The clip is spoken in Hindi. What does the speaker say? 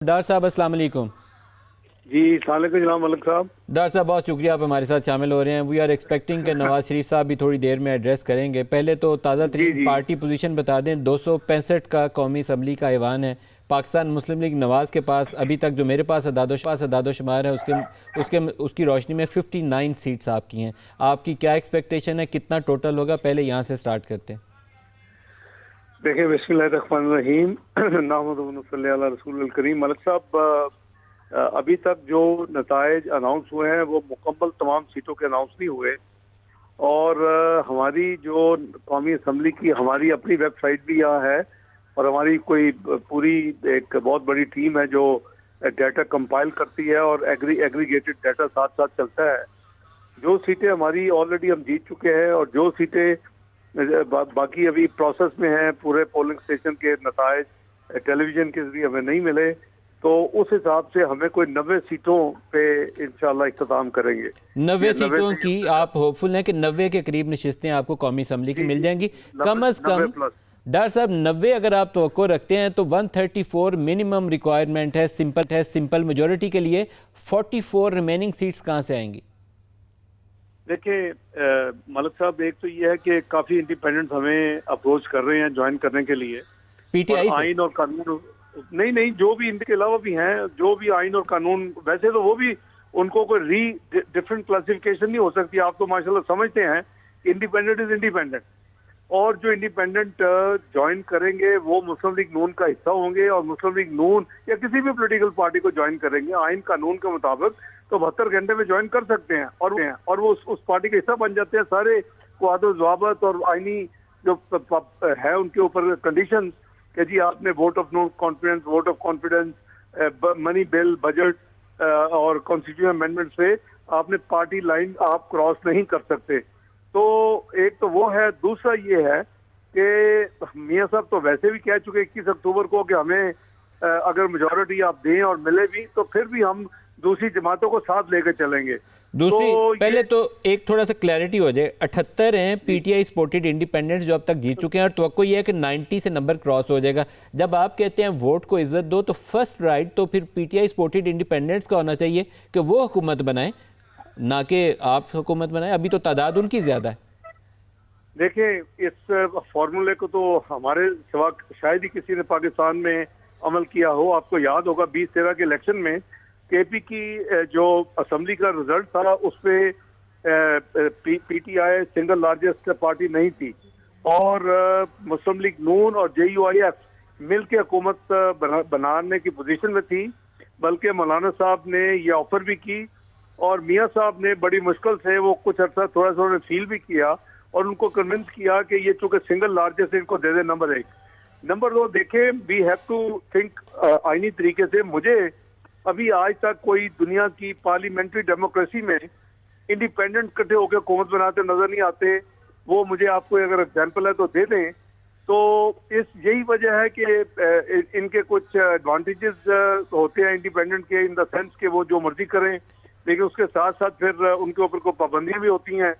डॉक्टर साहब अस्सलाम वालेकुम। जी सलामुकुम जनाब मलिक साहब। डॉक्टर साहब बहुत शुक्रिया आप हमारे साथ शामिल हो रहे हैं। वी आर एक्सपेक्टिंग कि नवाज शरीफ साहब भी थोड़ी देर में एड्रेस करेंगे। पहले तो ताज़ा जी तरीन जी पार्टी पोजीशन बता दें। 265 का कौमी असम्बली का ऐवान है। पाकिस्तान मुस्लिम लीग नवाज के पास अभी तक जो मेरे पास अदादोशुमार है उसकी रोशनी में 59 सीट्स आपकी हैं। आपकी क्या एक्सपेक्टेशन है, कितना टोटल होगा? पहले यहाँ से स्टार्ट करते हैं। देखिए बिस्मिल्लाहिर्रहमानिर्रहीम नाहमदुहु व नसल्ली अला रसूलिल करीम। मलिक साहब, अभी तक जो नताइज अनाउंस हुए हैं वो मुकम्मल तमाम सीटों के अनाउंस नहीं हुए। और हमारी जो कौमी असम्बली की हमारी अपनी वेबसाइट भी यहाँ है और हमारी कोई पूरी एक बहुत बड़ी टीम है जो डाटा कंपाइल करती है और एग्रीगेटेड डाटा साथ साथ चलता है। जो सीटें हमारी ऑलरेडी हम जीत चुके हैं और जो सीटें बाकी अभी प्रोसेस में हैं, पूरे पोलिंग स्टेशन के नताइज टेलीविजन के जरिए हमें नहीं मिले, तो उस हिसाब से हमें कोई 90 सीटों पे इंशाल्लाह इख्तिताम करेंगे। 90 सीटों की आप होपफुल हैं कि 90 के करीब नशिस्तें आपको कौमी असम्बली की मिल जाएंगी कम अज कम। 90 प्लस। डॉक्टर साहब 90 अगर आप तवक्को रखते हैं तो 134 मिनिमम रिक्वायरमेंट है सिंपल मेजोरिटी के लिए। 44 रिमेनिंग सीट्स कहाँ से आएंगी? देखिए मलिक साहब, एक तो ये है कि काफी इंडिपेंडेंट्स हमें अप्रोच कर रहे हैं ज्वाइन करने के लिए। पीटीआई आइन और कानून नहीं, जो भी इनके अलावा भी हैं, जो भी आइन और कानून, वैसे तो वो भी उनको कोई डिफरेंट क्लासिफिकेशन नहीं हो सकती। आप तो माशाल्लाह समझते हैं इंडिपेंडेंट इज इंडिपेंडेंट। और जो इंडिपेंडेंट ज्वाइन करेंगे वो मुस्लिम लीग नून का हिस्सा होंगे और मुस्लिम लीग नून या किसी भी पॉलिटिकल पार्टी को ज्वाइन करेंगे आइन कानून के मुताबिक तो 72 घंटे में ज्वाइन कर सकते हैं और वो उस पार्टी का हिस्सा बन जाते हैं। सारे वादो ज़वाबत और आइनी जो है उनके ऊपर कंडीशन कि जी आपने vote of no confidence, vote of confidence, money bill, budget और कॉन्स्टिट्यूशन अमेंडमेंट से आपने पार्टी लाइन आप क्रॉस नहीं कर सकते। तो एक तो वो है। दूसरा ये है कि मियां साहब तो वैसे भी कह चुके 21 अक्टूबर को कि हमें अगर मेजॉरिटी आप दें और मिले भी तो फिर भी हम दूसरी जमातों को साथ लेकर चलेंगे। दूसरी तो पहले तो एक थोड़ा सा क्लैरिटी हो जाए। 78 हैं पीटीआई सपोर्टेड इंडिपेंडेंट्स जो अब तक जीत चुके हैं और तवक्को ये है कि 90 से नंबर क्रॉस हो जाएगा। जब आप कहते हैं वोट को इज्जत दो तो फर्स्ट राइट तो फिर पीटीआई सपोर्टेड इंडिपेंडेंट्स का होना चाहिए कि वो हुकूमत बनाए, ना कि आप हुकूमत बनाए। अभी तो तादाद उनकी ज्यादा है। देखिए इस फॉर्मूले को तो हमारे सिवा शायद ही किसी ने पाकिस्तान में अमल किया हो। आपको याद होगा 2013 के इलेक्शन में केपी की जो असेंबली का रिजल्ट था उस पे पीटीआई सिंगल लार्जेस्ट पार्टी नहीं थी और मुस्लिम लीग नून और जेयूआईएफ मिल के हुकूमत बनाने की पोजीशन में थी। बल्कि मौलाना साहब ने ये ऑफर भी की और मियां साहब ने बड़ी मुश्किल से वो कुछ अर्सा थोड़ा सा उन्होंने फील भी किया और उनको कन्विंस किया कि ये चूंकि सिंगल लार्जेस्ट इनको दे दे। नंबर 1। नंबर 2, देखें वी हैव टू थिंक आईनी तरीके से। मुझे अभी आज तक कोई दुनिया की पार्लियामेंट्री डेमोक्रेसी में इंडिपेंडेंट इकट्ठे होकर हुकूमत बनाते नजर नहीं आते। वो मुझे आपको अगर एग्जाम्पल है तो दे दें। तो यही वजह है कि इनके कुछ एडवांटेजेस होते हैं इंडिपेंडेंट के, इन द सेंस के वो जो मर्जी करें, लेकिन उसके साथ साथ फिर उनके ऊपर कोई पाबंदियां भी होती हैं